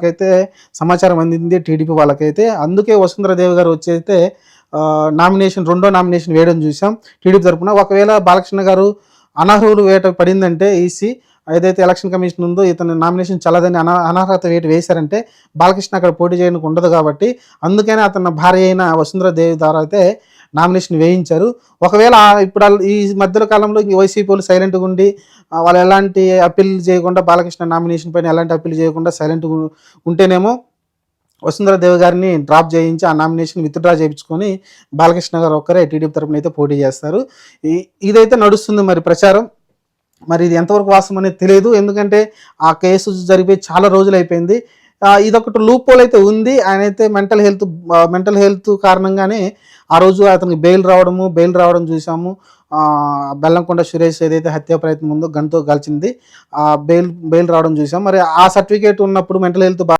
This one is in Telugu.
అయితే సమాచారం అందింది టీడీపీ వాళ్ళకైతే. అందుకే వసుంధరాదేవి గారు వచ్చైతే రెండో నామినేషన్ వేయడం చూసాం టీడీపీ తరఫున. ఒకవేళ బాలకృష్ణ గారు అనర్హులు వేట పడిందంటే ఈసీ ఏదైతే ఎలక్షన్ కమిషన్ ఉందో ఇతను నామినేషన్ చల్లదని అనర్హత వేటు వేశారంటే బాలకృష్ణ అక్కడ పోటీ చేయడానికి ఉండదు కాబట్టి అందుకనే అతని భార్య అయిన వసుంధరాదేవి ద్వారా అయితే నామినేషన్ వేయించారు. ఒకవేళ ఇప్పుడు ఈ మధ్యలో కాలంలో వైసీపీ వాళ్ళు సైలెంట్గా ఉండి వాళ్ళు ఎలాంటి అప్పీల్ చేయకుండా బాలకృష్ణ నామినేషన్ పైన ఎలాంటి అప్పీల్ చేయకుండా సైలెంట్గా ఉంటేనేమో వసుంధరాదేవి గారిని డ్రాప్ చేయించి ఆ నామినేషన్ విత్డ్రా చేయించుకొని బాలకృష్ణ గారు ఒక్కరే టీడీపీ తరఫున అయితే పోటీ చేస్తారు. ఇదైతే నడుస్తుంది మరి ప్రచారం. మరి ఇది ఎంతవరకు వాస్తవం అనేది తెలియదు, ఎందుకంటే ఆ కేసు జరిగిపోయి చాలా రోజులు అయిపోయింది. ఇదొకటి లూప్ హోల్ అయితే ఉంది. ఆయన అయితే మెంటల్ హెల్త్ కారణంగానే ఆ రోజు అతనికి బెయిల్ రావడం చూసాము. బెల్లంకొండ సురేష్ ఏదైతే హత్యా ప్రయత్నం ఉందో గన్తో కాల్చింది, బెయిల్ రావడం చూసాం. మరి ఆ సర్టిఫికేట్ ఉన్నప్పుడు మెంటల్ హెల్త్